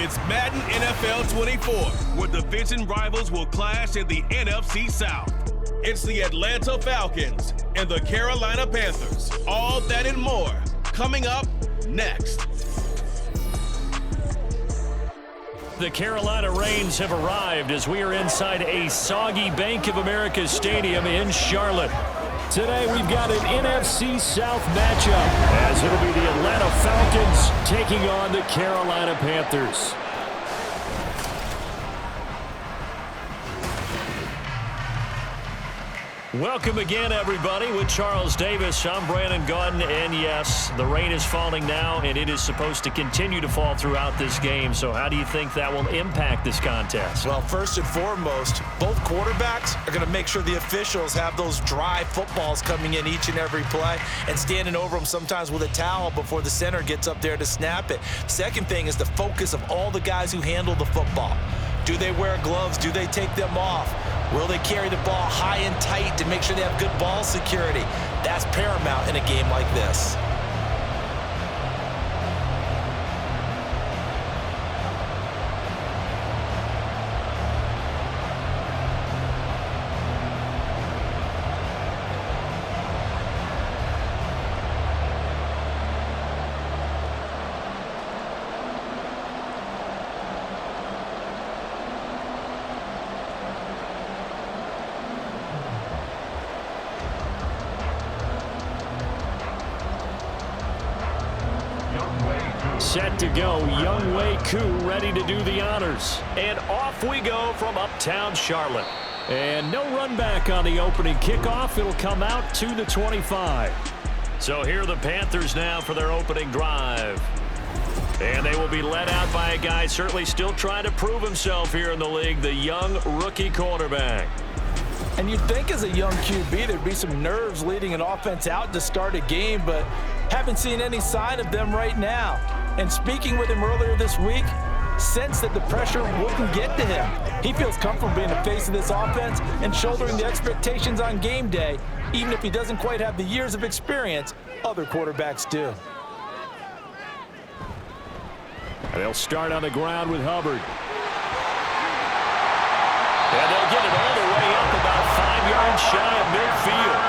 It's Madden NFL 24, where division rivals will clash in the NFC South. It's the Atlanta Falcons and the Carolina Panthers. All that and more coming up next. The Carolina Rains have arrived as we are inside a soggy Bank of America Stadium in Charlotte. Today we've got an NFC South matchup as it'll be the Atlanta Falcons taking on the Carolina Panthers. Welcome again, everybody. With Charles Davis, I'm Brandon Gaudin, and yes, the rain is falling now, and it is supposed to continue to fall throughout this game. So how do you think that will impact this contest? Well, first and foremost, both quarterbacks are going to make sure the officials have those dry footballs coming in each and every play and standing over them sometimes with a towel before the center gets up there to snap it. Second thing is the focus of all the guys who handle the football. Do they wear gloves? Do they take them off? Will they carry the ball high and tight to make sure they have good ball security? That's paramount in a game like this. Set to go, Young Wei Koo ready to do the honors. And off we go from uptown Charlotte. And no run back on the opening kickoff. It'll come out to the 25. So here are the Panthers now for their opening drive. And they will be led out by a guy certainly still trying to prove himself here in the league, the young rookie quarterback. And you'd think as a young QB there'd be some nerves leading an offense out to start a game, but haven't seen any sign of them right now. And speaking with him earlier this week, sensed that the pressure wouldn't get to him. He feels comfortable being the face of this offense and shouldering the expectations on game day, even if he doesn't quite have the years of experience other quarterbacks do. They'll start on the ground with Hubbard. And they'll get it all the way up about 5 yards shy of midfield.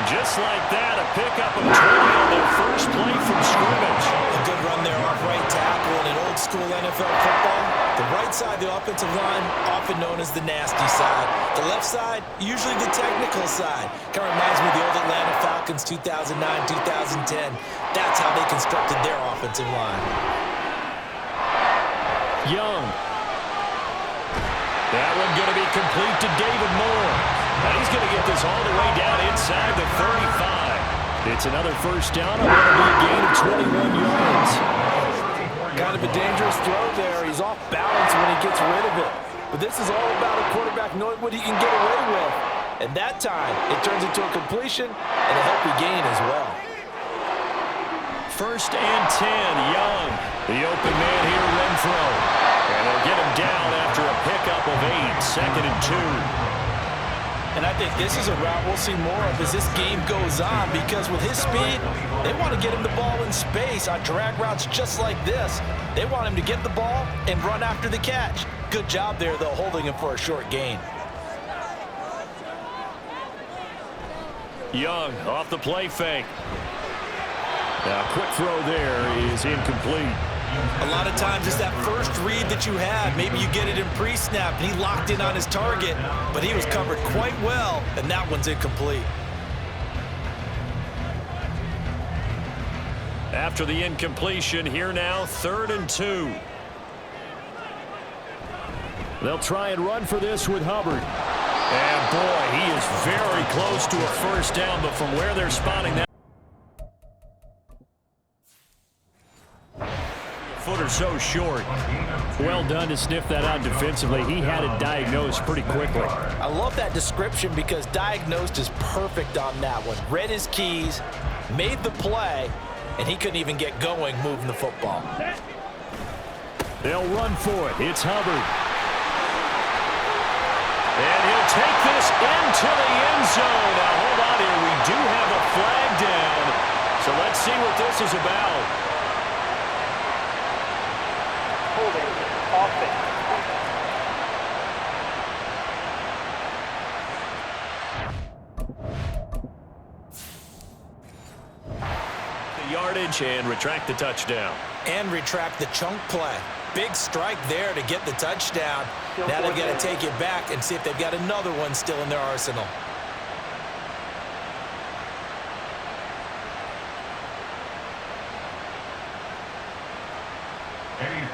Just like that, a pickup of 20 on their first play from scrimmage. A good run there off right tackle in an old school NFL football. The right side, the offensive line, often known as the nasty side. The left side, usually the technical side. Kind of reminds me of the old Atlanta Falcons 2009, 2010. That's how they constructed their offensive line. Young. That one going to be complete to David Moore. And he's going to get this all the way down inside the 35. It's another first down. It's going to be a gain of 21 yards. Kind of a dangerous throw there. He's off balance when he gets rid of it. But this is all about a quarterback knowing what he can get away with. And that time, it turns into a completion and a healthy gain as well. First and 10, Young. The open man here, Renfro. And they'll get him down after a pickup of 8, second and 2. And I think this is a route we'll see more of as this game goes on, because with his speed, they want to get him the ball in space on drag routes just like this. They want him to get the ball and run after the catch. Good job there, though, holding him for a short gain. Young off the play fake. Now, quick throw there is incomplete. A lot of times it's that first read that you have. Maybe you get it in pre-snap, and he locked in on his target, but he was covered quite well, and that one's incomplete. After the incompletion, here now, 3rd and 2. They'll try and run for this with Hubbard. And boy, he is very close to a first down, but from where they're spotting that footer so short. Well done to sniff that out defensively. He had it diagnosed pretty quickly. I love that description because diagnosed is perfect on that one. Read his keys, made the play, and he couldn't even get going moving the football. They'll run for it. It's Hubbard. And he'll take this into the end zone. Now, hold on here. We do have a flag down. So let's see what this is about. Holding. yardage and retract the touchdown. And retract the chunk play. Big strike there to get the touchdown. Now they've got to take it back and see if they've got another one still in their arsenal.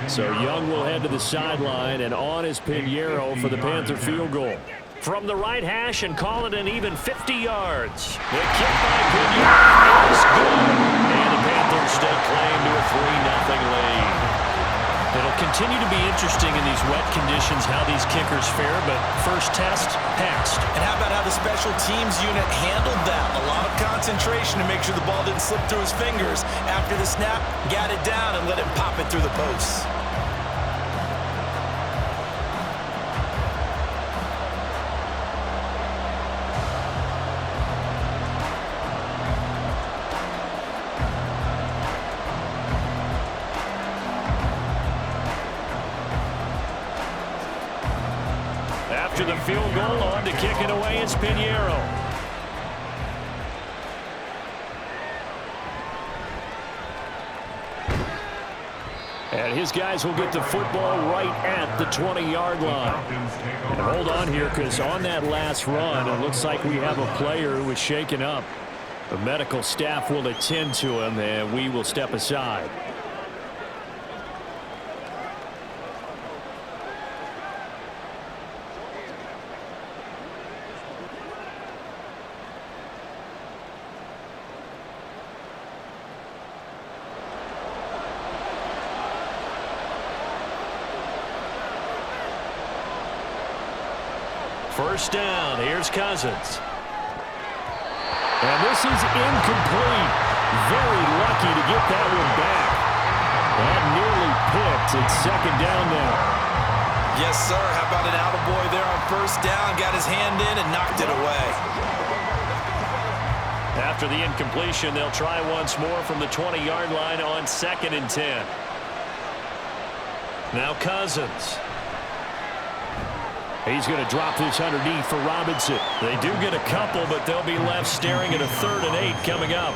So Young will head to the sideline, and on is Pinheiro for the Panther field goal. From the right hash and call it an even 50 yards. The kick by Pinheiro is good. And the Panthers stake claim to a 3-0 lead. It'll continue to be interesting in these wet conditions how these kickers fare, but first test, passed. And how about how the special teams unit handled that? A lot of concentration to make sure the ball didn't slip through his fingers. After the snap, got it down and let him pop it through the posts. After the field goal, on to kick it away, it's Pinheiro. And his guys will get the football right at the 20-yard line. And hold on here, because on that last run, it looks like we have a player who is shaken up. The medical staff will attend to him, and we will step aside. First down, here's Cousins. And this is incomplete. Very lucky to get that one back. That nearly picked. It's second down now. Yes, sir. How about an attaboy there on first down? Got his hand in and knocked it away. After the incompletion, they'll try once more from the 20-yard line on 2nd and 10. Now Cousins. He's going to drop this underneath for Robinson. They do get a couple, but they'll be left staring at a 3rd and 8 coming up.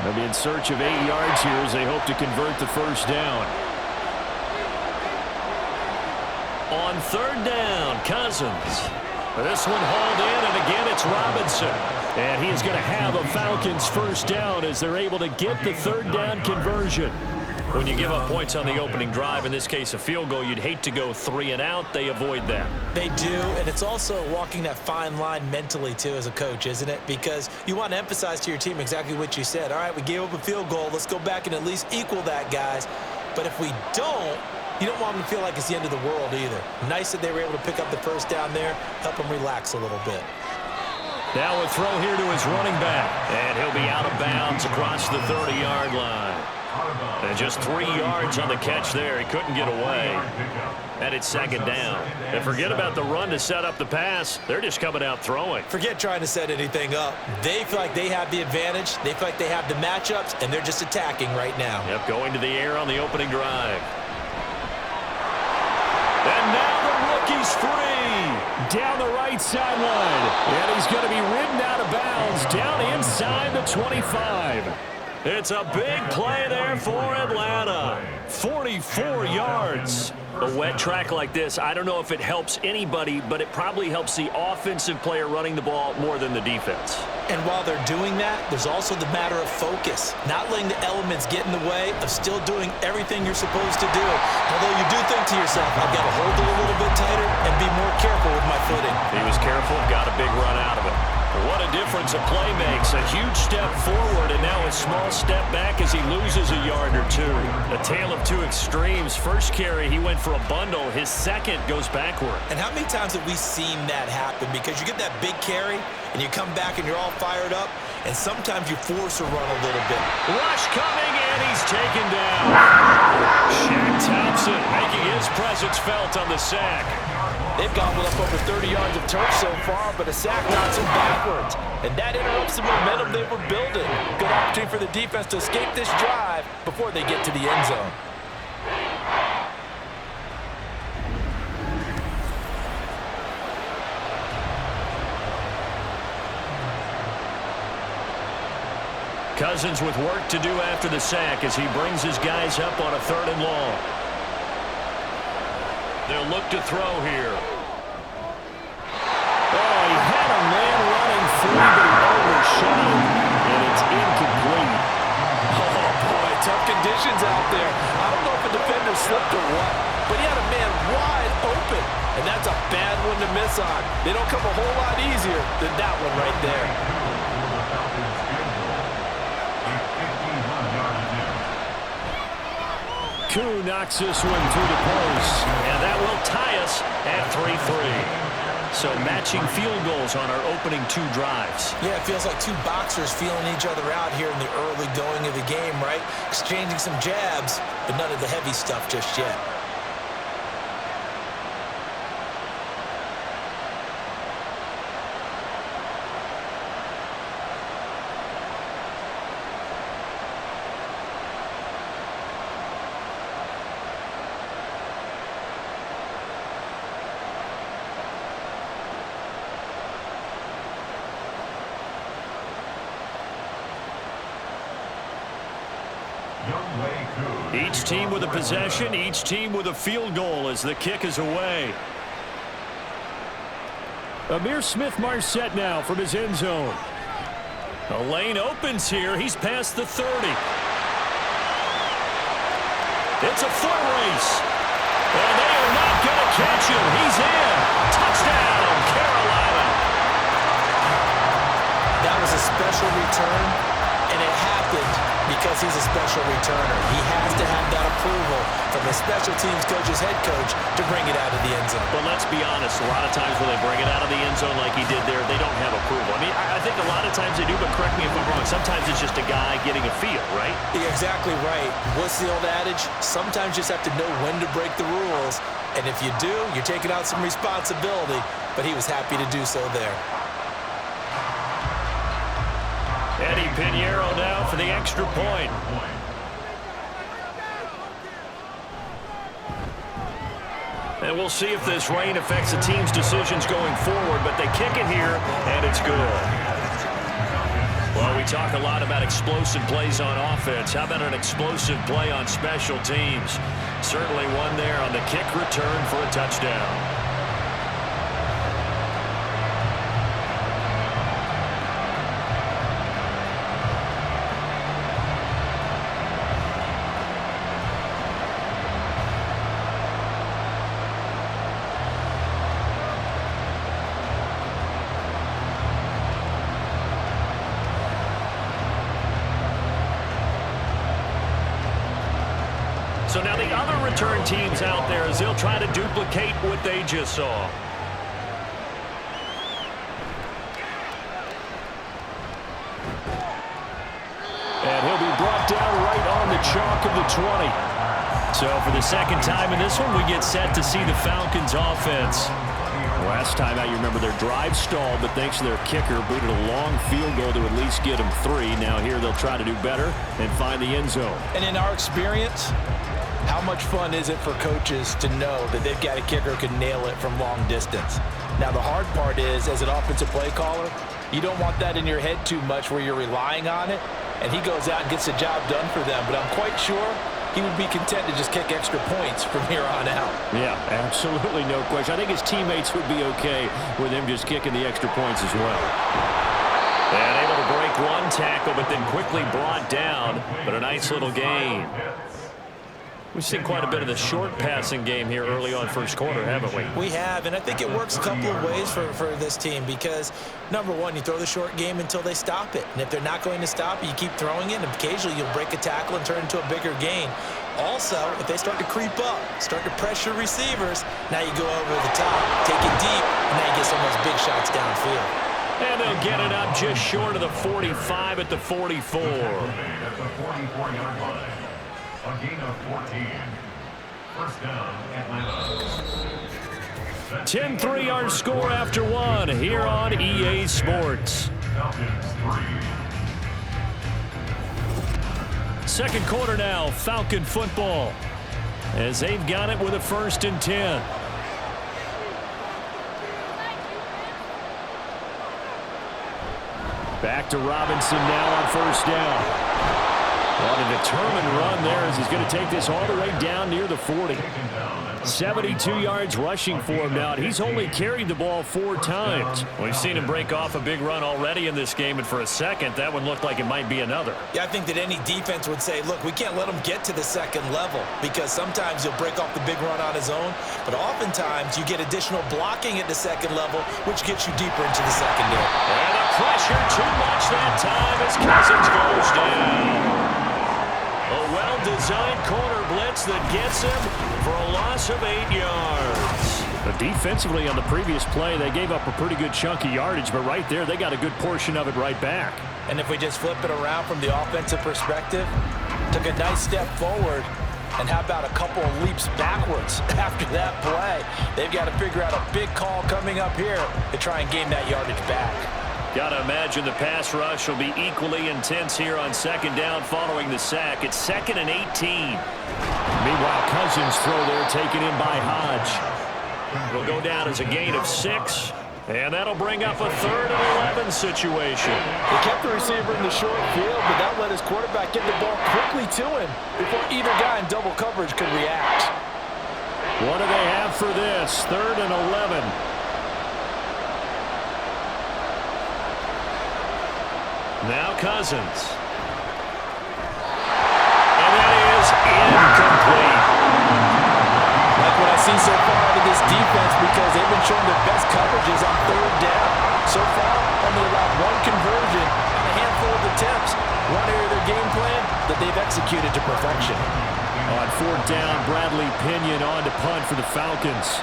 They'll be in search of 8 yards here as they hope to convert the first down. On 3rd down, Cousins. This one hauled in, and again it's Robinson. And he is going to have a Falcons first down as they're able to get the 3rd down conversion. When you give up points on the opening drive, in this case a field goal, you'd hate to go 3 and out. They avoid that. They do, and it's also walking that fine line mentally, too, as a coach, isn't it? Because you want to emphasize to your team exactly what you said. All right, we gave up a field goal. Let's go back and at least equal that, guys. But if we don't, you don't want them to feel like it's the end of the world either. Nice that they were able to pick up the first down there, help them relax a little bit. Now a throw here to his running back. And he'll be out of bounds across the 30-yard line. And just 3 yards on the catch there. He couldn't get away. And it's 2nd down. And forget about the run to set up the pass. They're just coming out throwing. Forget trying to set anything up. They feel like they have the advantage. They feel like they have the matchups, and they're just attacking right now. Yep, going to the air on the opening drive. And now the rookie's free. Down the right sideline. And he's going to be ridden out of bounds down inside the 25. It's a big play there for Atlanta. 44 yards. A wet track like this, I don't know if it helps anybody, but it probably helps the offensive player running the ball more than the defense. And while they're doing that, there's also the matter of focus. Not letting the elements get in the way of still doing everything you're supposed to do. Although you do think to yourself, I've got to hold it a little bit tighter and be more careful with my footing. He was careful, got a big run out of it. What a difference a play makes. A huge step forward and now a small step back as he loses a yard or two. A tale of two extremes. First carry, he went for a bundle. His second goes backward. And how many times have we seen that happen? Because you get that big carry and you come back and you're all fired up, and sometimes you force a run a little bit. Rush coming, and he's taken down. Shaq Thompson making his presence felt on the sack. They've gobbled up over 30 yards of turf so far, but a sack knocks them backwards. And that interrupts the momentum they were building. Good opportunity for the defense to escape this drive before they get to the end zone. Cousins with work to do after the sack as he brings his guys up on a 3rd and long. They'll look to throw here. Oh, he had a man running free, but he overshot him, and it's incomplete. Oh, boy, tough conditions out there. I don't know if a defender slipped or what, but he had a man wide open, and that's a bad one to miss on. They don't come a whole lot easier than that one right there. Koo knocks this one through the post, and that will tie us at 3-3. So matching field goals on our opening 2 drives. Yeah, it feels like 2 boxers feeling each other out here in the early going of the game, right? Exchanging some jabs, but none of the heavy stuff just yet. Each team with a possession, each team with a field goal as the kick is away. Amir Smith-Marset now from his end zone. A lane opens here. He's past the 30. It's a foot race. And they are not going to catch him. He's in. Touchdown, Carolina. That was a special return, and it happened because he's a special returner. He has to have that approval from the special teams coach's head coach to bring it out of the end zone. But let's be honest, a lot of times when they bring it out of the end zone like he did there, they don't have approval. I mean, I think a lot of times they do, but correct me if I'm wrong. Sometimes it's just a guy getting a feel, right? You're exactly right. What's the old adage? Sometimes you just have to know when to break the rules. And if you do, you're taking out some responsibility. But he was happy to do so there. Eddie Pinheiro now for the extra point. And we'll see if this rain affects the team's decisions going forward, but they kick it here, and it's good. Well, we talk a lot about explosive plays on offense. How about an explosive play on special teams? Certainly one there on the kick return for a touchdown. So now the other return teams out there as they'll try to duplicate what they just saw. And he'll be brought down right on the chalk of the 20. So for the second time in this one, we get set to see the Falcons offense. Last time out, you remember their drive stalled, but thanks to their kicker, booted a long field goal to at least get them 3. Now here they'll try to do better and find the end zone. And in our experience, how much fun is it for coaches to know that they've got a kicker who can nail it from long distance? Now, the hard part is, as an offensive play caller, you don't want that in your head too much where you're relying on it, and he goes out and gets the job done for them. But I'm quite sure he would be content to just kick extra points from here on out. Yeah, absolutely no question. I think his teammates would be okay with him just kicking the extra points as well. And able to break one tackle, but then quickly brought down, but a nice little gain. We've seen quite a bit of the short passing game here early on first quarter, haven't we? We have, and I think it works a couple of ways for this team because, number one, you throw the short game until they stop it. And if they're not going to stop it, you keep throwing it, and occasionally you'll break a tackle and turn it into a bigger gain. Also, if they start to creep up, start to pressure receivers, now you go over the top, take it deep, and now you get some of those big shots downfield. And they'll get it up just short of the 45 at the 44. At the 44-yard line. A gain of 14. First down, Atlanta. 10-3 our score after one here on EA Sports. Falcons 3. Second quarter now, Falcon football, as they've got it with a 1st and 10. Back to Robinson now on first down. On a determined run there as he's going to take this all the way down near the 40. 72 yards rushing for him now. He's only carried the ball 4 times. We've seen him break off a big run already in this game, and for a second, that one looked like it might be another. Yeah, I think that any defense would say, look, we can't let him get to the second level because sometimes he'll break off the big run on his own, but oftentimes you get additional blocking at the second level, which gets you deeper into the secondary. And the pressure too much that time as Cousins goes down. A well-designed corner blitz that gets him for a loss of 8 yards. But defensively on the previous play, they gave up a pretty good chunk of yardage, but right there, they got a good portion of it right back. And if we just flip it around from the offensive perspective, took a nice step forward, and how about a couple of leaps backwards after that play? They've got to figure out a big call coming up here to try and gain that yardage back. Got to imagine the pass rush will be equally intense here on second down following the sack. It's 2nd and 18. Meanwhile, Cousins throw there taken in by Hodge. Will go down as a gain of 6. And that'll bring up a 3rd and 11 situation. He kept the receiver in the short field, but that let his quarterback get the ball quickly to him before either guy in double coverage could react. What do they have for this? 3rd and 11. Now Cousins. And that is incomplete. Like what I've seen so far out of this defense because they've been showing their best coverages on 3rd down. So far, only allowed 1 conversion and a handful of attempts. One area of their game plan that they've executed to perfection. On 4th down, Bradley Pinion on to punt for the Falcons.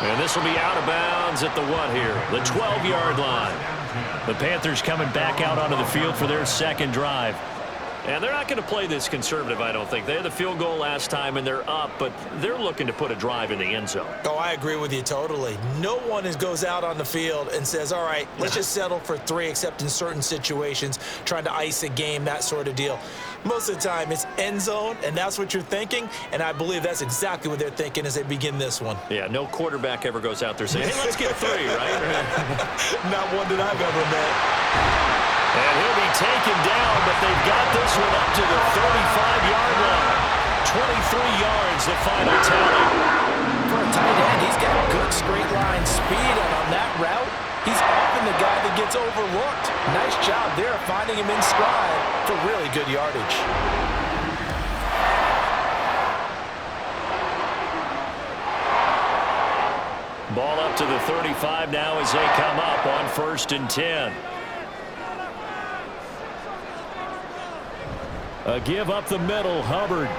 And this will be out of bounds at the what here? The 12-yard line. The Panthers coming back out onto the field for their second drive. And they're not going to play this conservative, I don't think. They had the field goal last time, and they're up, but they're looking to put a drive in the end zone. Oh, I agree with you totally. No one goes out on the field and says, all right, let's just settle for 3, except in certain situations, trying to ice a game, that sort of deal. Most of the time, it's end zone, and that's what you're thinking, and I believe that's exactly what they're thinking as they begin this one. Yeah, no quarterback ever goes out there saying, hey, let's get 3, right? Not one that I've ever met. And he'll be taken down, but they've got this one up to the 35-yard line. 23 yards, the final tally. For a tight end, he's got good straight-line speed, and on that route, he's often the guy that gets overlooked. Nice job there finding him in stride for really good yardage. Ball up to the 35 now as they come up on 1st and 10. A give up the middle, Hubbard. And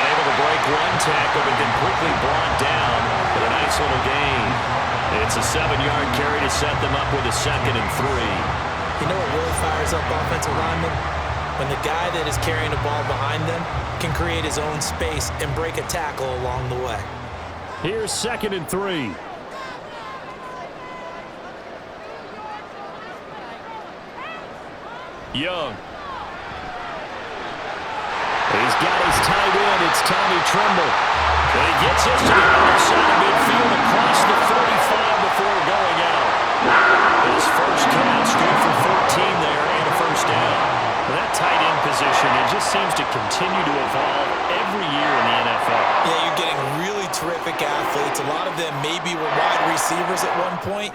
able to break 1 tackle, but then quickly brought down with a nice little gain. It's a 7-yard carry to set them up with a 2nd and 3. You know what really fires up offensive linemen? When the guy that is carrying the ball behind them can create his own space and break a tackle along the way. Here's 2nd and 3. Young. He's got his tight end. It's Tommy Tremble. And he gets us to the other side of midfield across the 35 before going out. His first catch, good for 14 there and a 1st down. Well, that tight end position, it just seems to continue to evolve every year in the NFL. Yeah, you're getting really terrific athletes. A lot of them maybe were wide receivers at one point.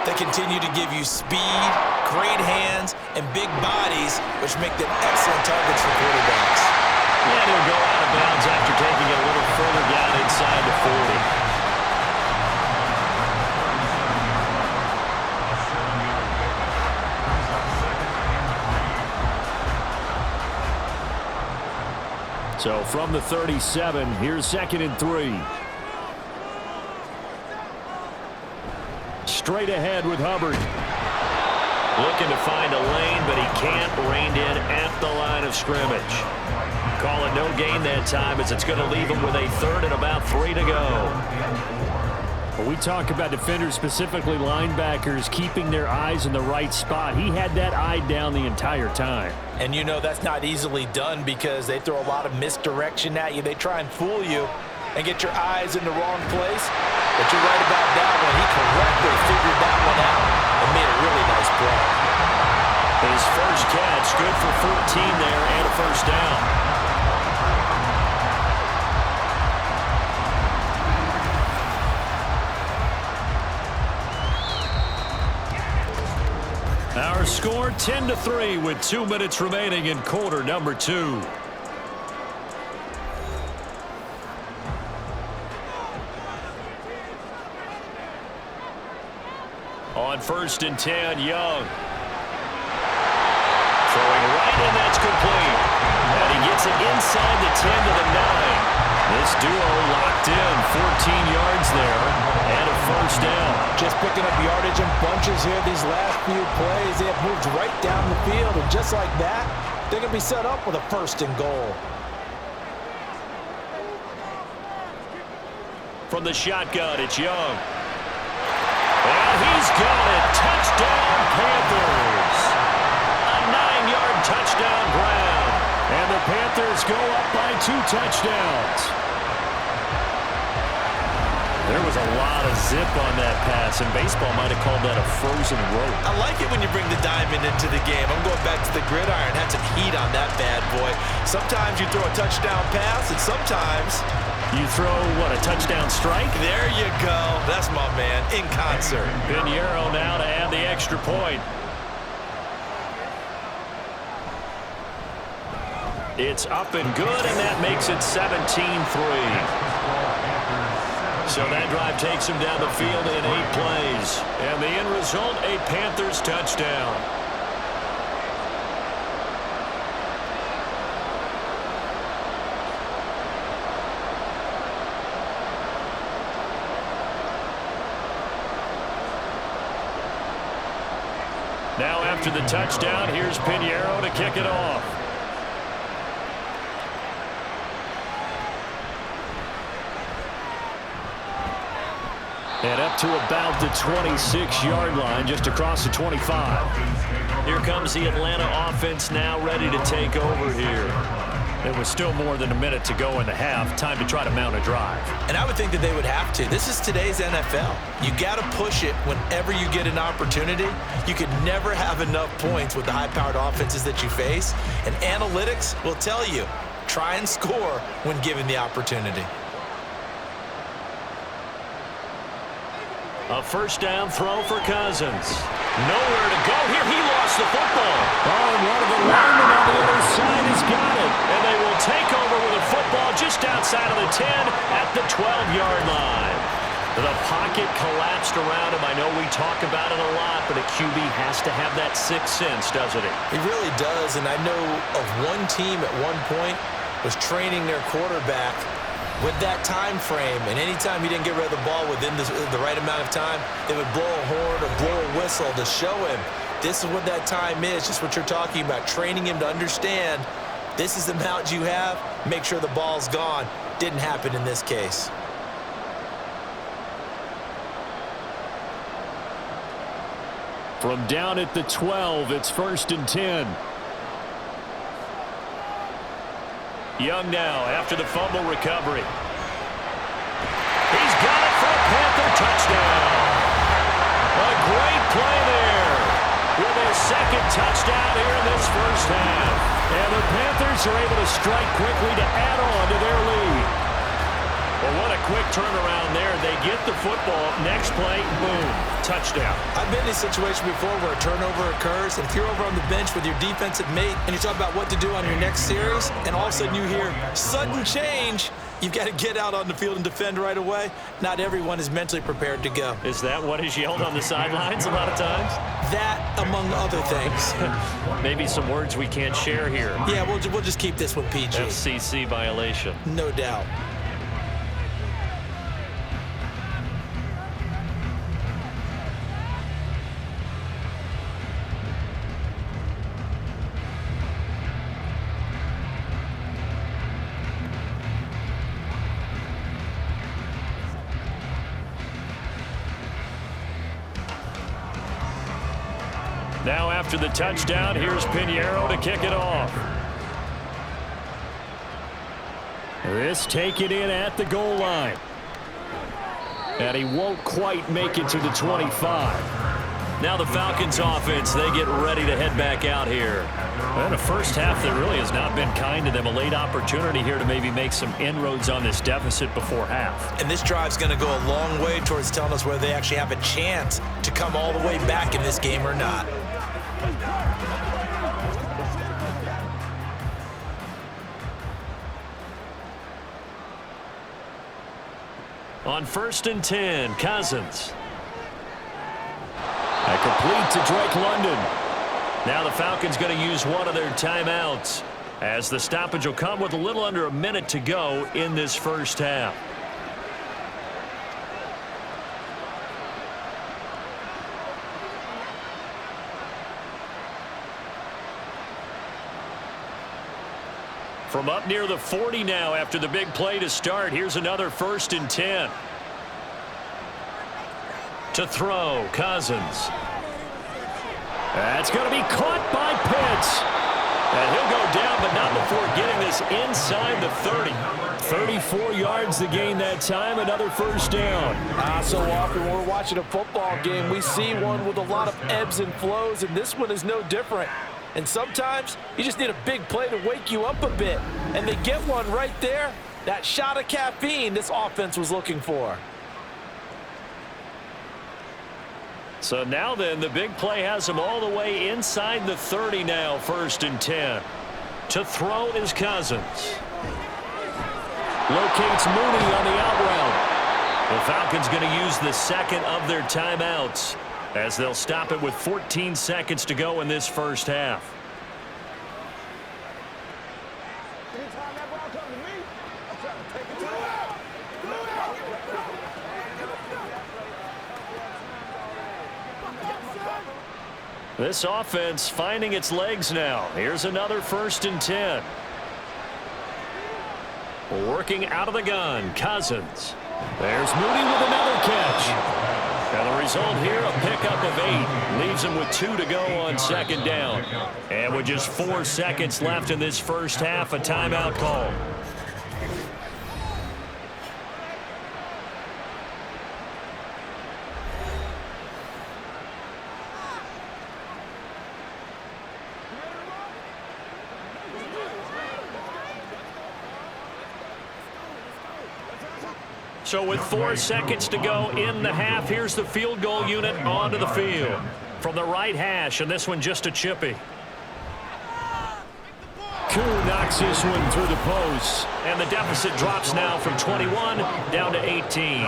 They continue to give you speed, great hands, and big bodies, which make them excellent targets for quarterbacks. And he'll go out of bounds after taking it a little further down inside the 40. So from the 37, here's 2nd and 3. Straight ahead with Hubbard. Looking to find a lane, but he can't. Reined in at the line of scrimmage. Call it no gain that time as it's going to leave him with a 3rd and about 3 to go. When we talk about defenders, specifically linebackers, keeping their eyes in the right spot, he had that eye down the entire time. And you know that's not easily done because they throw a lot of misdirection at you. They try and fool you. and get your eyes in the wrong place. But you're right about that one. He correctly figured that one out and made a really nice play. His first catch, good for 14 there and a first down. Our score 10-3 with 2 minutes remaining in quarter number 2. On 1st and 10, Young. Throwing right, and that's complete. And he gets it inside the 10 to the 9. This duo locked in, 14 yards there, and a first down. Just picking up yardage in bunches here these last few plays. They have moved right down the field, and just like that, they're going to be set up with a 1st and goal. From the shotgun, it's Young. And he's got it. Touchdown, Panthers. A 9-yard touchdown grab. And the Panthers go up by 2 touchdowns. There was a lot of zip on that pass, and baseball might have called that a frozen rope. I like it when you bring the diamond into the game. I'm going back to the gridiron. Had some heat on that bad boy. Sometimes you throw a touchdown pass, and sometimes you throw, what, a touchdown strike? There you go. That's my man, in concert. Pinheiro now to add the extra point. It's up and good, and that makes it 17-3. So that drive takes him down the field in 8 plays. And the end result, a Panthers touchdown. Now after the touchdown, here's Pinheiro to kick it off. And up to about the 26-yard line, just across the 25. Here comes the Atlanta offense now ready to take over here. There was still more than a minute to go in the half. Time to try to mount a drive. And I would think that they would have to. This is today's NFL. You got to push it whenever you get an opportunity. You could never have enough points with the high-powered offenses that you face. And analytics will tell you, try and score when given the opportunity. A first down throw for Cousins. Nowhere to go here. He lost the football. Oh, and one of the linemen on the other side has got it. And they will take over with a football just outside of the 10 at the 12-yard line. The pocket collapsed around him. I know we talk about it a lot, but a QB has to have that sixth sense, doesn't he? He really does, and I know of one team at one point was training their quarterback with that time frame, and anytime he didn't get rid of the ball within the right amount of time, they would blow a horn or blow a whistle to show him this is what that time is, just what you're talking about, training him to understand this is the amount you have, make sure the ball's gone. Didn't happen in this case. From down at the 12, it's 1st and 10. Young now after the fumble recovery. He's got it for a Panther touchdown. A great play there with his second touchdown here in this first half. And the Panthers are able to strike quickly to add on to their lead. Well, what a quick turnaround there. They get the football. Next play, boom, touchdown. I've been in a situation before where a turnover occurs, and if you're over on the bench with your defensive mate and you talk about what to do on your next series, and all of a sudden you hear sudden change, you've got to get out on the field and defend right away. Not everyone is mentally prepared to go. Is that what is yelled on the sidelines a lot of times? That, among other things. Maybe some words we can't share here. Yeah, we'll just keep this one PG. FCC violation. No doubt. Now after the touchdown, here's Pinheiro to kick it off. This taken in at the goal line. And he won't quite make it to the 25. Now the Falcons offense, they get ready to head back out here. And a first half that really has not been kind to them. A late opportunity here to maybe make some inroads on this deficit before half. And this drive's going to go a long way towards telling us whether they actually have a chance to come all the way back in this game or not. On 1st and 10, Cousins. And complete to Drake London. Now the Falcons going to use one of their timeouts, as the stoppage will come with a little under a minute to go in this first half. From up near the 40 now after the big play to start, here's another 1st and 10. To throw, Cousins. That's going to be caught by Pitts. And he'll go down, but not before getting this inside the 30. 34 yards to gain that time, another first down. So often when we're watching a football game, we see one with a lot of ebbs and flows, and this one is no different. And sometimes you just need a big play to wake you up a bit. And they get one right there. That shot of caffeine this offense was looking for. So now then, the big play has him all the way inside the 30 now, 1st and 10. To throw is Cousins. Locates Mooney on the out route. The Falcons going to use the second of their timeouts, as they'll stop it with 14 seconds to go in this first half. This offense finding its legs now. Here's another 1st and 10. Working out of the gun, Cousins. There's Mooney with another catch. And the result here, a pickup of 8. Leaves him with 2 to go on 2nd down. And with just 4 seconds left in this first half, a timeout call. So with 4 seconds to go in the half, here's the field goal unit onto the field. From the right hash, and this one just a chippy. Koo knocks this one through the post. And the deficit drops now from 21 down to 18.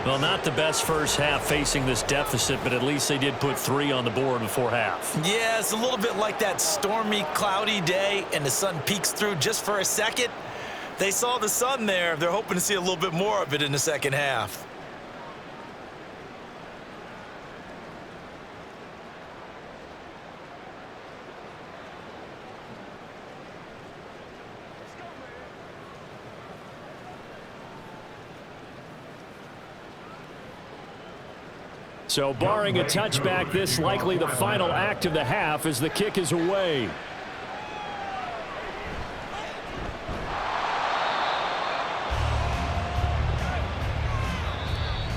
Well, not the best first half facing this deficit, but at least they did put 3 on the board before half. Yeah, it's a little bit like that stormy, cloudy day, and the sun peeks through just for a second. They saw the sun there. They're hoping to see a little bit more of it in the second half. So barring a touchback, this likely the final act of the half as the kick is away.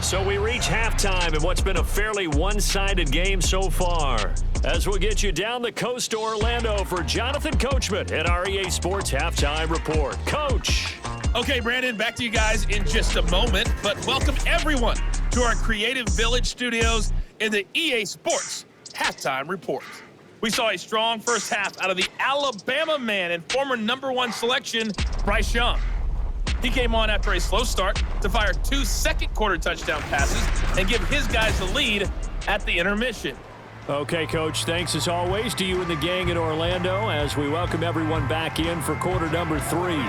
So we reach halftime in what's been a fairly one-sided game so far. As we'll get you down the coast to Orlando for Jonathan Coachman at our EA Sports Halftime Report. Coach. Okay, Brandon, back to you guys in just a moment, but welcome everyone to our Creative Village studios in the EA Sports Halftime Report. We saw a strong first half out of the Alabama man and former #1 selection, Bryce Young. He came on after a slow start to fire 2 second-quarter touchdown passes and give his guys the lead at the intermission. Okay, Coach, thanks as always to you and the gang in Orlando as we welcome everyone back in for quarter number 3.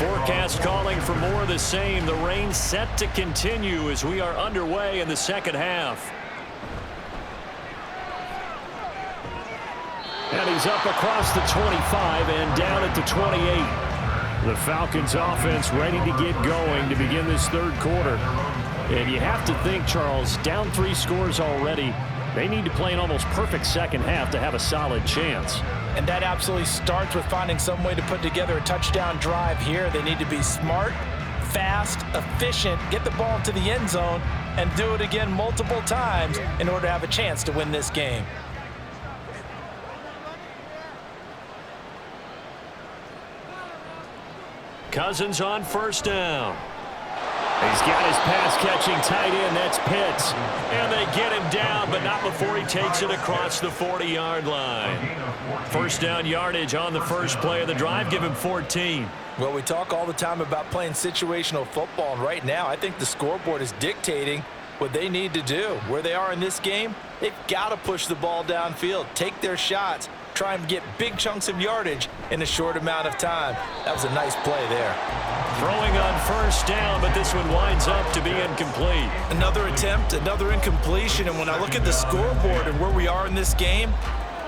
Forecast calling for more of the same. The rain set to continue as we are underway in the second half. And he's up across the 25 and down at the 28. The Falcons offense ready to get going to begin this third quarter. And you have to think, Charles, down 3 scores already. They need to play an almost perfect second half to have a solid chance. And that absolutely starts with finding some way to put together a touchdown drive here. They need to be smart, fast, efficient, get the ball to the end zone, and do it again multiple times in order to have a chance to win this game. Cousins on first down. He's got his pass-catching tight end. That's Pitts. And they get him down, but not before he takes it across the 40-yard line. First down yardage on the first play of the drive. Give him 14. Well, we talk all the time about playing situational football, and right now I think the scoreboard is dictating what they need to do. Where they are in this game, they've got to push the ball downfield, take their shots, try and get big chunks of yardage in a short amount of time. That was a nice play there. Throwing on first down, but this one winds up to be incomplete. Another attempt, another incompletion, and when I look at the scoreboard and where we are in this game,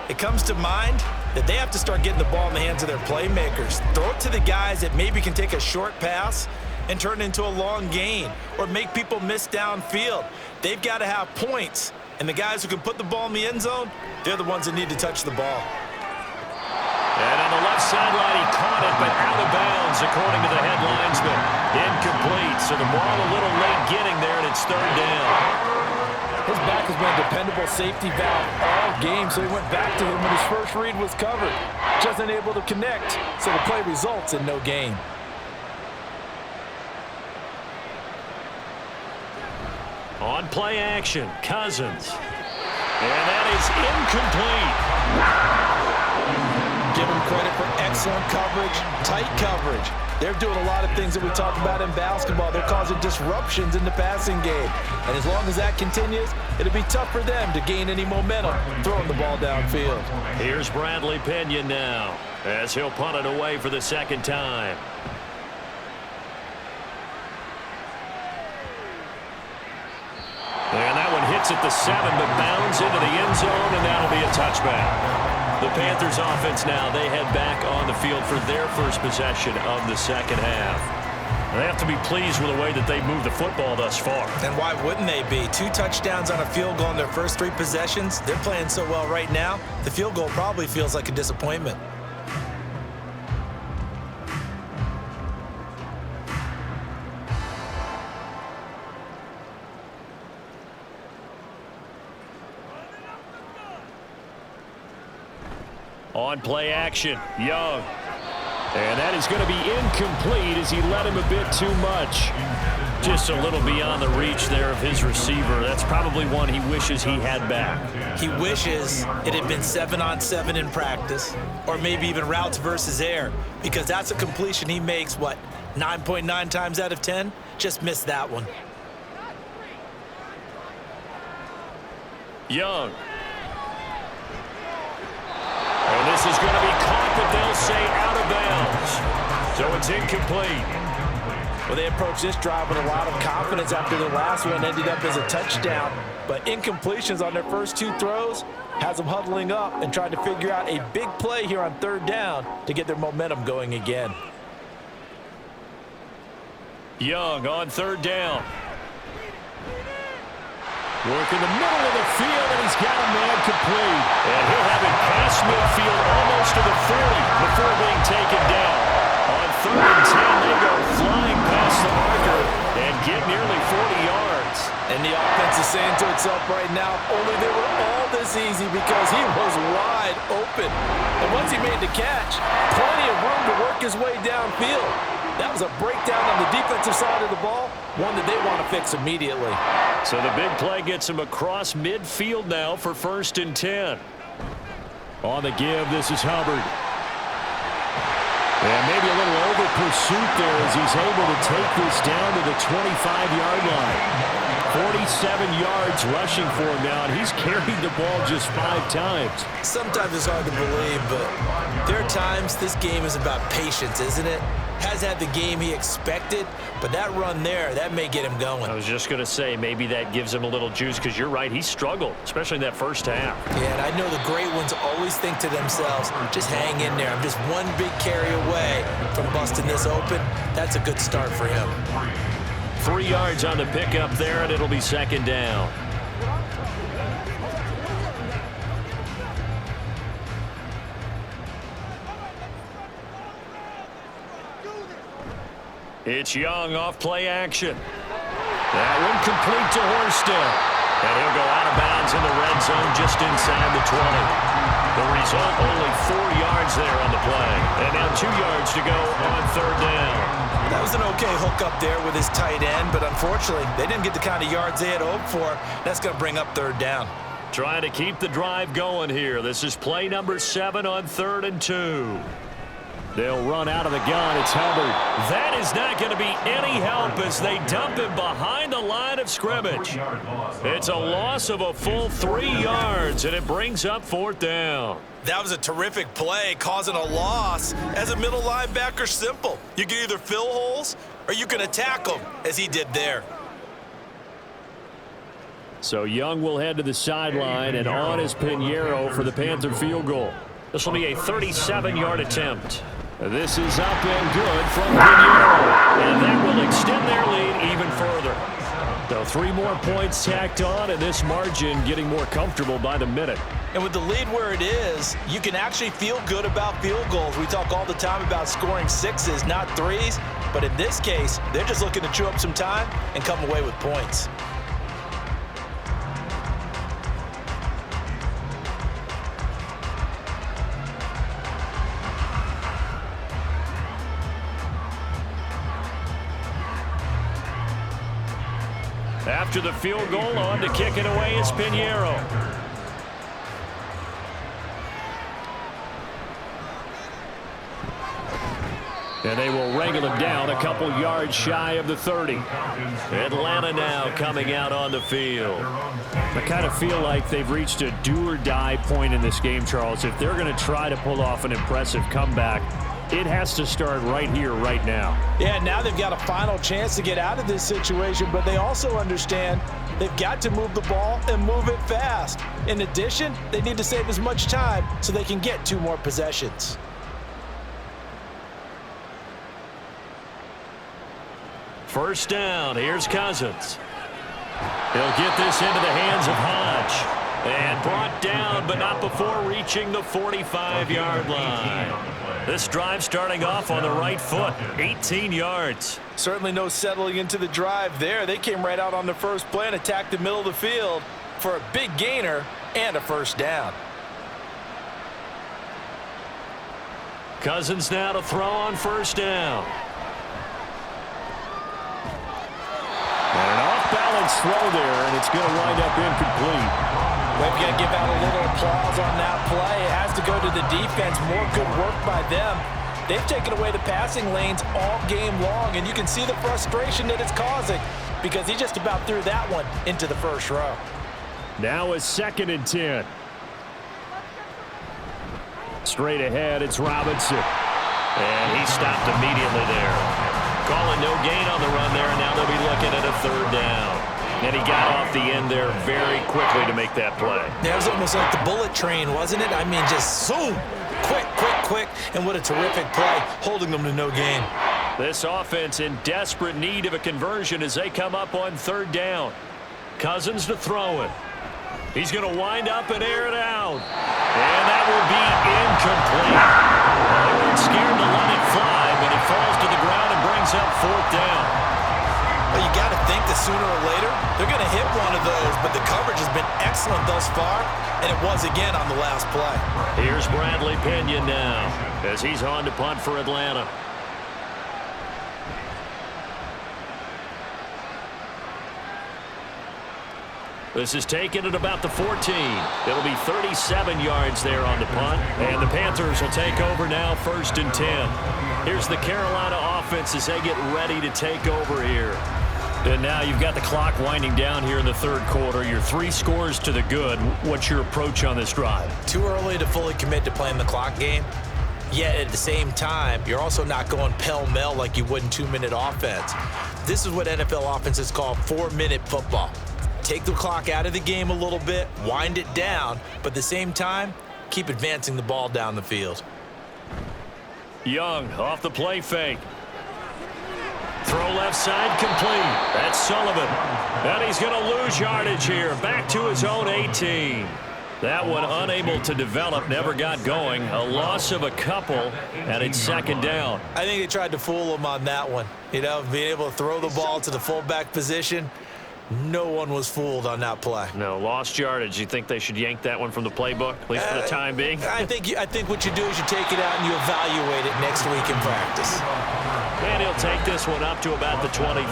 it comes to mind that they have to start getting the ball in the hands of their playmakers. Throw it to the guys that maybe can take a short pass and turn it into a long gain or make people miss downfield. They've got to have points, and the guys who can put the ball in the end zone, they're the ones that need to touch the ball. And on the left sideline, he caught it, but out of bounds, according to the headlines, but incomplete. So the ball a little late getting there, and it's third down. His back has been a dependable safety valve all game, so he went back to him when his first read was covered. Just unable to connect, so the play results in no gain. On play action, Cousins. And that is incomplete. Give them credit for excellent coverage, tight coverage. They're doing a lot of things that we talk about in basketball. They're causing disruptions in the passing game. And as long as that continues, it'll be tough for them to gain any momentum throwing the ball downfield. Here's Bradley Pinion now as he'll punt it away for the second time. And that one hits at the 7, but bounds into the end zone, and that'll be a touchback. The Panthers offense now, they head back on the field for their first possession of the second half. They have to be pleased with the way that they've moved the football thus far. And why wouldn't they be? 2 touchdowns on a field goal in their first 3 possessions. They're playing so well right now, the field goal probably feels like a disappointment. On play action, Young. And that is going to be incomplete as he let him a bit too much. Just a little beyond the reach there of his receiver. That's probably one he wishes he had back. He wishes it had been 7-on-7 in practice, or maybe even routes versus air, because that's a completion he makes, 9.9 times out of 10? Just missed that one. Young. And this is going to be caught, but they'll say out of bounds. So it's incomplete. Well, they approached this drive with a lot of confidence after the last one ended up as a touchdown. But incompletions on their first 2 throws has them huddling up and trying to figure out a big play here on third down to get their momentum going again. Young on third down. Work in the middle of the field, and he's got a man complete. And he'll have it past midfield almost to the 40 before being taken down. On third and 10, they go flying past the marker and get nearly 40 yards. And the offense is saying to itself right now, only they were all this easy because he was wide open. And once he made the catch, plenty of room to work his way downfield. That was a breakdown on the defensive side of the ball, one that they want to fix immediately. So the big play gets him across midfield now for first and 10. On the give, this is Hubbard. And maybe a little over pursuit there as he's able to take this down to the 25-yard line. 47 yards rushing for him now, and he's carried the ball just 5 times. Sometimes it's hard to believe, but there are times this game is about patience, isn't it? Has had the game he expected, but that run there, that may get him going. I was just going to say, maybe that gives him a little juice, because you're right, he struggled, especially in that first half. Yeah, and I know the great ones always think to themselves, just hang in there. I'm just one big carry away from busting this open. That's a good start for him. 3 yards on the pickup there, and it'll be second down. It's Young off play action. That one complete to Horsted. And he'll go out of bounds in the red zone just inside the 20. The result, only 4 yards there on the play. And now 2 yards to go on third down. That was an okay hook up there with his tight end, but unfortunately, they didn't get the kind of yards they had hoped for. That's going to bring up third down. Trying to keep the drive going here. This is play number 7 on 3rd and 2. They'll run out of the gun. It's Hubbard. That is not going to be any help as they dump him behind the line of scrimmage. It's a loss of a full 3 yards, and it brings up 4th down. That was a terrific play, causing a loss. As a middle linebacker, simple. You can either fill holes or you can attack them, as he did there. So Young will head to the sideline, and on is Pinheiro for the Panther field goal. This will be a 37-yard attempt. This is up and good from Pinheiro, and that will extend their lead even further. So 3 more points tacked on, and this margin getting more comfortable by the minute. And with the lead where it is, you can actually feel good about field goals. We talk all the time about scoring 6s, not 3s, but in this case, they're just looking to chew up some time and come away with points. After the field goal, on to kick it away is Pinheiro. And they will wrangle him down a couple yards shy of the 30. Atlanta now coming out on the field. I kind of feel like they've reached a do-or-die point in this game, Charles. If they're going to try to pull off an impressive comeback, it has to start right here, right now. Yeah, now they've got a final chance to get out of this situation, but they also understand they've got to move the ball and move it fast. In addition, they need to save as much time so they can get 2 more possessions. First down, here's Cousins. He'll get this into the hands of Hodge. And brought down, but not before reaching the 45-yard line. This drive starting off on the right foot, 18 yards. Certainly no settling into the drive there. They came right out on the first play and attacked the middle of the field for a big gainer and a first down. Cousins now to throw on first down. And an off-balance throw there, and it's going to wind up incomplete. We've got to give out a little applause on that play. It has to go to the defense. More good work by them. They've taken away the passing lanes all game long, and you can see the frustration that it's causing because he just about threw that one into the first row. Now a 2nd and 10. Straight ahead, it's Robinson. And he stopped immediately there. Calling no gain on the run there, and now they'll be looking at a 3rd down. And he got off the end there very quickly to make that play. That was almost like the bullet train, wasn't it? I mean, just zoom, quick, quick, quick, and what a terrific play, holding them to no gain. This offense in desperate need of a conversion as they come up on 3rd down. Cousins to throw it. He's going to wind up and air it out. And that will be incomplete. They weren't scared to let it fly, but it falls to the ground and brings up 4th down. Well, you got to think that sooner or later, they're going to hit one of those, but the coverage has been excellent thus far, and it was again on the last play. Here's Bradley Pinion now as he's on to punt for Atlanta. This is taken at about the 14. It'll be 37 yards there on the punt, and the Panthers will take over now 1st and 10. Here's the Carolina offense as they get ready to take over here. And now you've got the clock winding down here in the third quarter. You're 3 scores to the good. What's your approach on this drive? Too early to fully commit to playing the clock game. Yet at the same time, you're also not going pell-mell like you would in 2-minute offense. This is what NFL offenses call 4-minute football. Take the clock out of the game a little bit, wind it down, but at the same time, keep advancing the ball down the field. Young off the play fake. Throw left side complete. That's Sullivan. And he's going to lose yardage here. Back to his own 18. That one unable to develop, never got going. A loss of a couple, and it's second down. I think they tried to fool him on that one. You know, being able to throw the ball to the fullback position. No one was fooled on that play. No, lost yardage. You think they should yank that one from the playbook, at least for the time being? I think what you do is you take it out and you evaluate it next week in practice. And he'll take this one up to about the 23.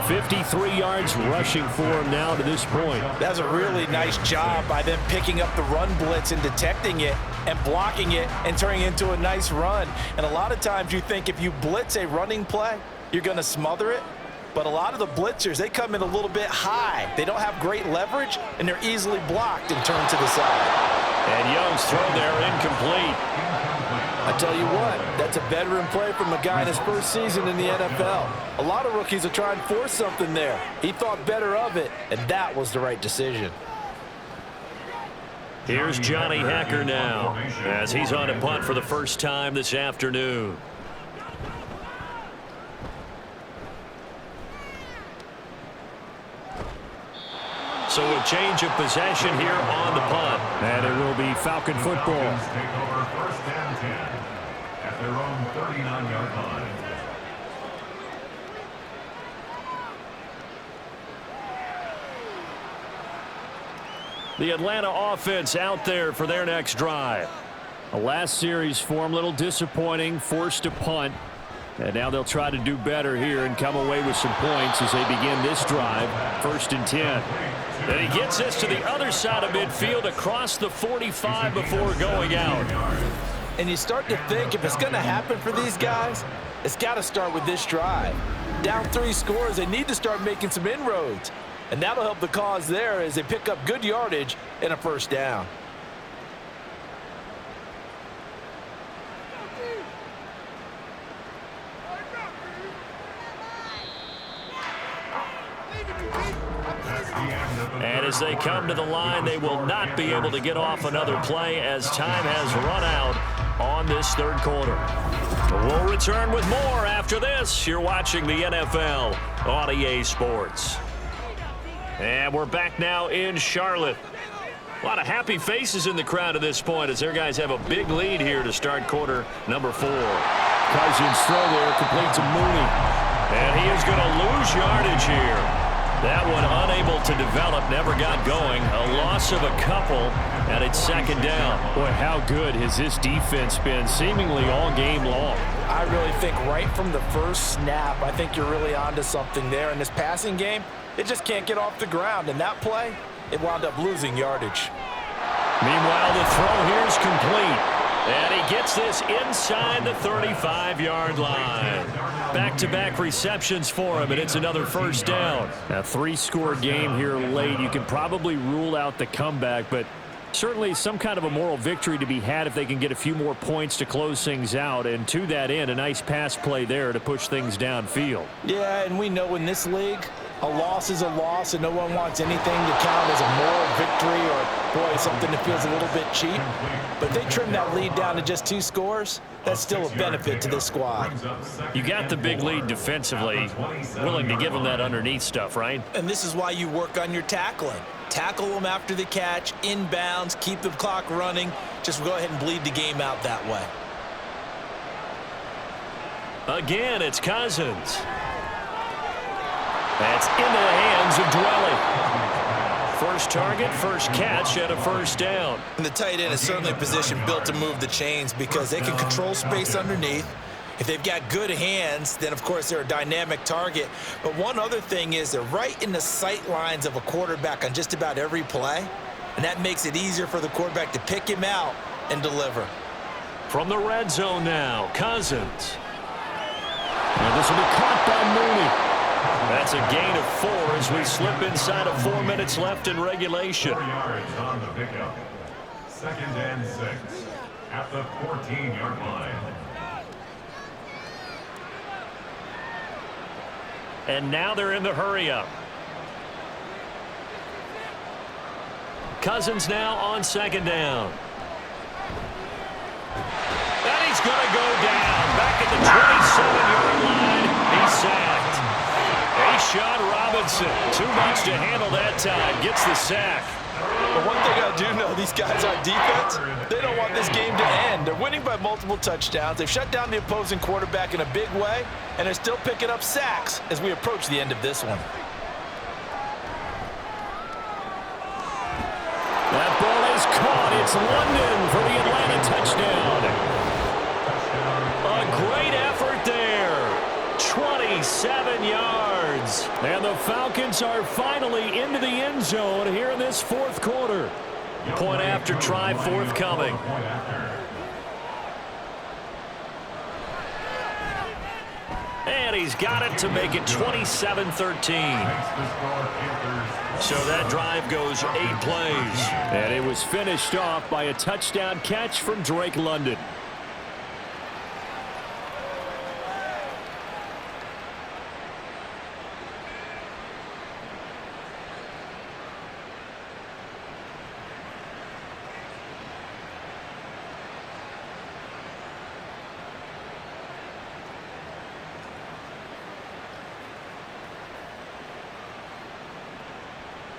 53 yards rushing for him now to this point. That's a really nice job by them picking up the run blitz and detecting it and blocking it and turning it into a nice run. And a lot of times you think if you blitz a running play, you're going to smother it. But a lot of the blitzers, they come in a little bit high. They don't have great leverage, and they're easily blocked and turned to the side. And Young's throw there incomplete. I tell you what, that's a veteran play from a guy in his first season in the NFL. A lot of rookies will try and force something there. He thought better of it, and that was the right decision. Here's Johnny Hacker now as he's on a punt for the first time this afternoon. So a change of possession here on the punt. And it will be Falcon football. Take over first and 10 at their own 39-yard line. The Atlanta offense out there for their next drive. The last series for them, a little disappointing, forced a punt. And now they'll try to do better here and come away with some points as they begin this drive. First and 10. And he gets this to the other side of midfield across the 45 before going out. And you start to think if it's going to happen for these guys, it's got to start with this drive. Down 3 scores, they need to start making some inroads. And that'll help the cause there as they pick up good yardage and a first down. And as they come to the line, they will not be able to get off another play as time has run out on this third quarter. We'll return with more after this. You're watching the NFL on EA Sports. And we're back now in Charlotte. A lot of happy faces in the crowd at this point as their guys have a big lead here to start quarter number 4. Cousins throw there, complete to Mooney. And he is going to lose yardage here. That one unable to develop, never got going. A loss of a couple, and it's second down. Boy, how good has this defense been seemingly all game long? I really think right from the first snap, I think you're really onto something there. In this passing game, it just can't get off the ground. And that play, it wound up losing yardage. Meanwhile, the throw here is complete. And he gets this inside the 35-yard line. Back-to-back receptions for him, and it's another first down. A 3-score game here late. You can probably rule out the comeback, but certainly some kind of a moral victory to be had if they can get a few more points to close things out. And to that end, a nice pass play there to push things downfield. Yeah, and we know in this league, a loss is a loss, and no one wants anything to count as a moral victory or, boy, something that feels a little bit cheap. But they trim that lead down to just 2 scores. That's still a benefit to this squad. You got the big lead defensively, willing to give them that underneath stuff, right? And this is why you work on your tackling. Tackle them after the catch, inbounds, keep the clock running. Just go ahead and bleed the game out that way. Again, it's Cousins. That's into the hands of Dwelly. First target, first catch, and a first down. And the tight end is certainly a position built to move the chains because they can control space underneath. If they've got good hands, then, of course, they're a dynamic target. But one other thing is they're right in the sight lines of a quarterback on just about every play, and that makes it easier for the quarterback to pick him out and deliver. From the red zone now, Cousins. And this will be caught by Mooney. That's a gain of 4 as we slip inside of 4 minutes left in regulation. 4 yards on the pickup. 2nd and 6 at the 14-yard line. And now they're in the hurry-up. Cousins now on 2nd down. And he's going to go down. Back at the 27-yard line. He's sacked. A'Shawn Robinson. Too much to handle that time. Gets the sack. But one thing I do know, these guys on defense, they don't want this game to end. They're winning by multiple touchdowns. They've shut down the opposing quarterback in a big way, and they're still picking up sacks as we approach the end of this one. That ball is caught. It's London for the Atlanta touchdown. A great effort there. 27 yards. And the Falcons are finally into the end zone here in this 4th quarter. Point after try forthcoming. And he's got it to make it 27-13. So that drive goes 8 plays. And it was finished off by a touchdown catch from Drake London.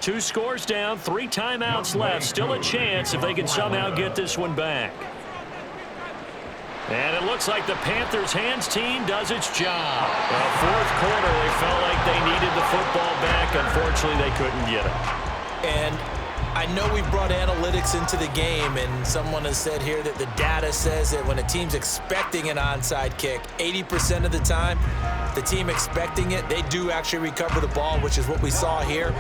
Two scores down, 3 timeouts left. Still a chance if they can somehow get this one back. And it looks like the Panthers hands team does its job. Well, 4th quarter, they felt like they needed the football back. Unfortunately, they couldn't get it. And I know we brought analytics into the game, and someone has said here that the data says that when a team's expecting an onside kick, 80% of the time, the team expecting it, they do actually recover the ball, which is what we saw here.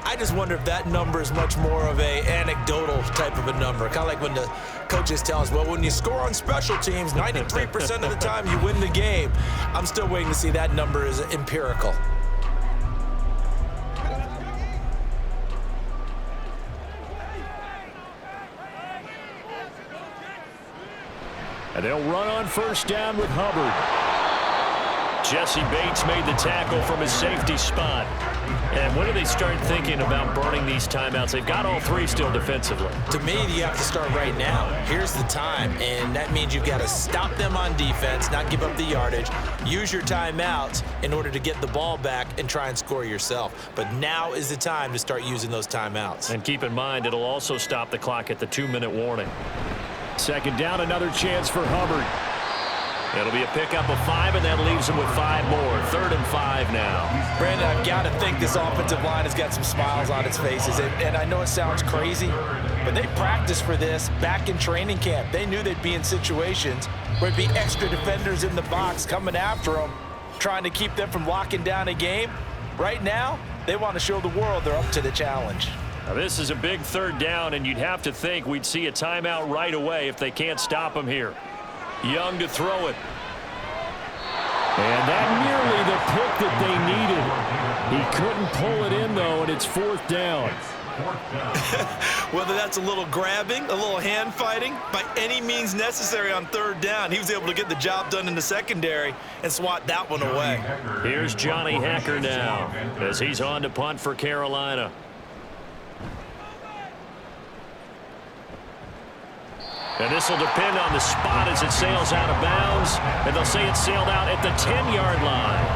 I just wonder if that number is much more of a anecdotal type of a number. Kind of like when the coaches tell us, well, when you score on special teams, 93% of the time you win the game. I'm still waiting to see that number is empirical. And they'll run on 1st down with Hubbard. Jesse Bates made the tackle from his safety spot. And when do they start thinking about burning these timeouts? They've got all 3 still defensively. To me, you have to start right now. Here's the time, and that means you've got to stop them on defense, not give up the yardage, use your timeouts in order to get the ball back and try and score yourself. But now is the time to start using those timeouts. And keep in mind, it'll also stop the clock at the 2-minute warning. 2nd down, another chance for Hubbard. It'll be a pickup of 5, and that leaves them with 5 more. 3rd and 5 now. Brandon, I've got to think this offensive line has got some smiles on its faces. And I know it sounds crazy, but they practiced for this back in training camp. They knew they'd be in situations where it'd be extra defenders in the box coming after them, trying to keep them from locking down a game. Right now, they want to show the world they're up to the challenge. Now, this is a big 3rd down, and you'd have to think we'd see a timeout right away if they can't stop them here. Young to throw it. And that nearly the pick that they needed. He couldn't pull it in, though, and it's 4th down. Whether that's a little grabbing, a little hand fighting, by any means necessary on 3rd down, he was able to get the job done in the secondary and swat that one away. Here's Johnny Hekker now as he's on to punt for Carolina. And this will depend on the spot as it sails out of bounds. And they'll say it sailed out at the 10-yard line.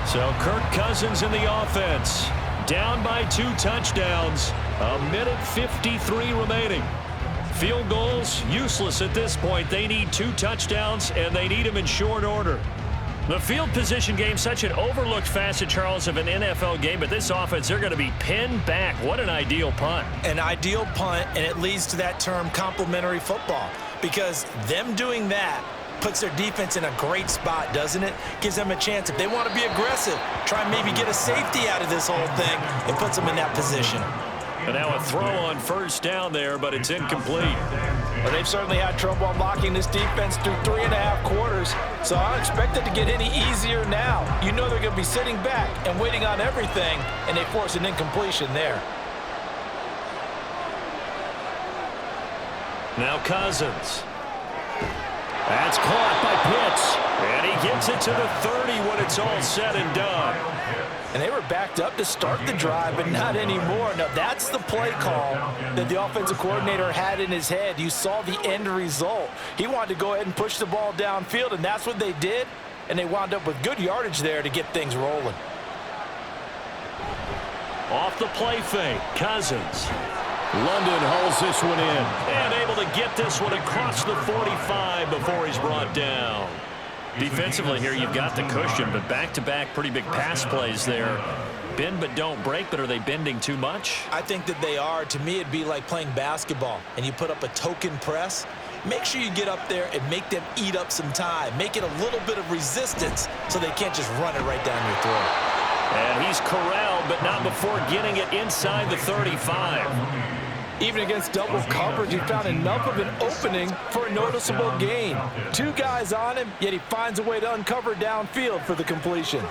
So Kirk Cousins in the offense. Down by 2 touchdowns. 1:53 remaining. Field goals, useless at this point. They need 2 touchdowns, and they need them in short order. The field position game, such an overlooked facet, Charles, of an NFL game, but this offense, they're going to be pinned back. What an ideal punt. An ideal punt, and it leads to that term complementary football, because them doing that puts their defense in a great spot, doesn't it? Gives them a chance. If they want to be aggressive, try and maybe get a safety out of this whole thing, it puts them in that position. And now a throw on 1st down there, but it's incomplete. Well, they've certainly had trouble unlocking this defense through 3.5 quarters, so I don't expect it to get any easier now. You know they're going to be sitting back and waiting on everything, and they force an incompletion there. Now Cousins. That's caught by Pitts. And he gets it to the 30 when it's all said and done. And they were backed up to start the drive, but not anymore. Now, that's the play call that the offensive coordinator had in his head. You saw the end result. He wanted to go ahead and push the ball downfield, and that's what they did. And they wound up with good yardage there to get things rolling. Off the play fake, Cousins. London hauls this one in. And able to get this one across the 45 before he's brought down. Defensively here, you've got the cushion, but back-to-back pretty big pass plays there. Bend but don't break, but are they bending too much? I think that they are. To me, it'd be like playing basketball, and you put up a token press. Make sure you get up there and make them eat up some time. Make it a little bit of resistance so they can't just run it right down your throat. And he's corralled, but not before getting it inside the 35. Even against double coverage, he found enough of an opening for a noticeable gain. 2 guys on him, yet he finds a way to uncover downfield for the completion.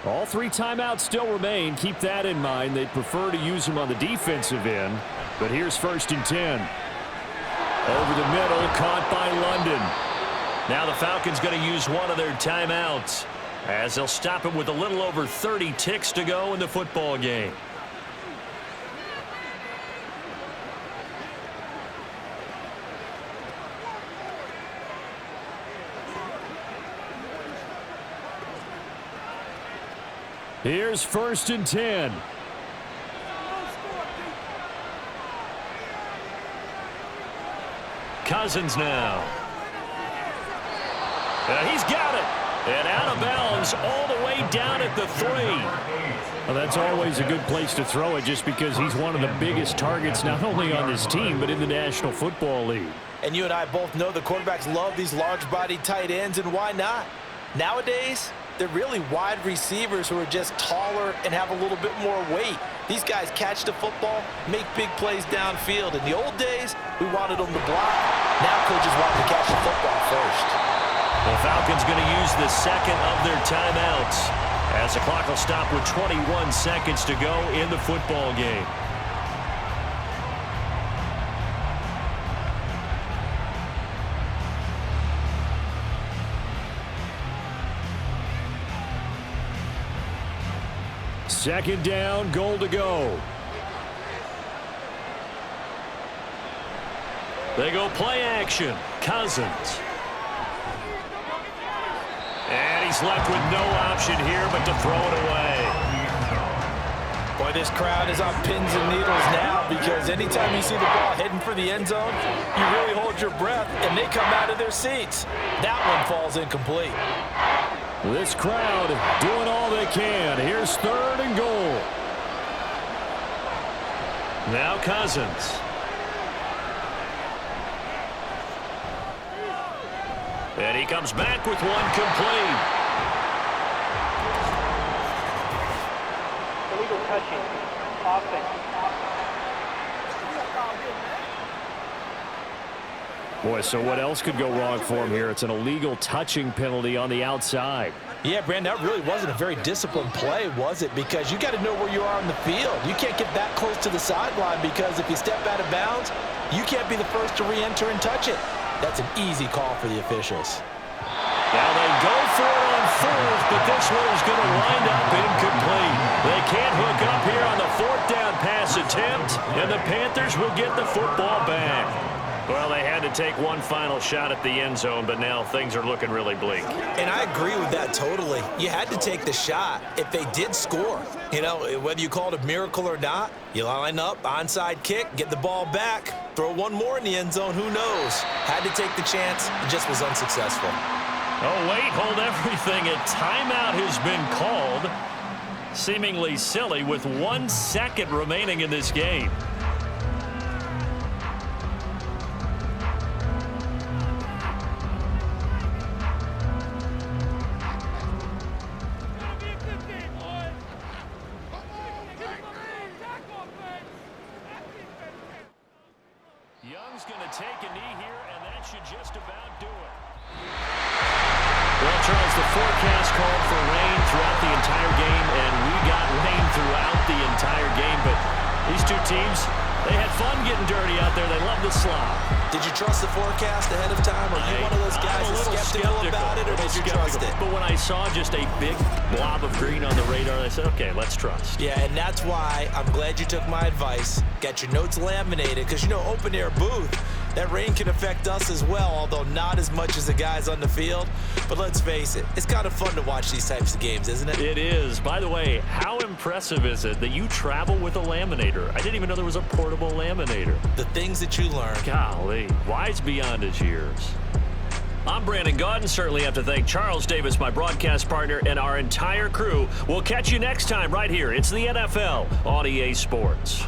All 3 timeouts still remain. Keep that in mind. They'd prefer to use them on the defensive end. But here's 1st and 10. Over the middle, caught by London. Now the Falcons going to use one of their timeouts, as they'll stop it with a little over 30 ticks to go in the football game. Here's 1st and 10. Cousins now. He's got it. And out of bounds all the way down at the 3. Well, that's always a good place to throw it just because he's one of the biggest targets not only on this team but in the National Football League. And you and I both know the quarterbacks love these large-bodied tight ends, and why not? Nowadays, they're really wide receivers who are just taller and have a little bit more weight. These guys catch the football, make big plays downfield. In the old days, we wanted them to block. Now coaches want to catch the football first. The Falcons going to use the second of their timeouts, as the clock will stop with 21 seconds to go in the football game. Second down, goal to go. They go play action. Cousins. And he's left with no option here but to throw it away. Boy, this crowd is on pins and needles now, because anytime you see the ball heading for the end zone, you really hold your breath, and they come out of their seats. That one falls incomplete. This crowd doing all they can. Here's 3rd and goal. Now Cousins. And he comes back with one complete. Illegal touching. Offense. Boy, so what else could go wrong for him here? It's an illegal touching penalty on the outside. Yeah, Brandon, that really wasn't a very disciplined play, was it? Because you got to know where you are on the field. You can't get that close to the sideline, because if you step out of bounds, you can't be the first to re-enter and touch it. That's an easy call for the officials. Now they go for it on 4th, but this one is going to wind up incomplete. They can't hook up here on the 4th down pass attempt, and the Panthers will get the football back. Well, they had to take one final shot at the end zone, but now things are looking really bleak. And I agree with that totally. You had to take the shot if they did score. You know, whether you call it a miracle or not, you line up, onside kick, get the ball back, throw one more in the end zone, who knows? Had to take the chance, it just was unsuccessful. Oh, wait, hold everything. A timeout has been called. Seemingly silly with 1 second remaining in this game. Young's going to take a knee here, and that should just about do it. Well, Charles, the forecast called for rain throughout the entire game, and we got rain throughout the entire game. But these two teams, they had fun getting dirty out there. They love the slop. Did you trust the forecast ahead of time? Are you one of those guys that's skeptical about it, or did you trust it? But when I saw just a big blob of green on the radar, I said, okay, let's trust. Yeah, and that's why I'm glad you took my advice. Got your notes laminated, because, you know, open-air booth, that rain can affect us as well, although not as much as the guys on the field. But let's face it, it's kind of fun to watch these types of games, isn't it? It is. By the way, how impressive is it that you travel with a laminator? I didn't even know there was a portable laminator. The things that you learn. Golly, wise beyond his years. I'm Brandon Gaudin. Certainly have to thank Charles Davis, my broadcast partner, and our entire crew. We'll catch you next time right here. It's the NFL on EA Sports.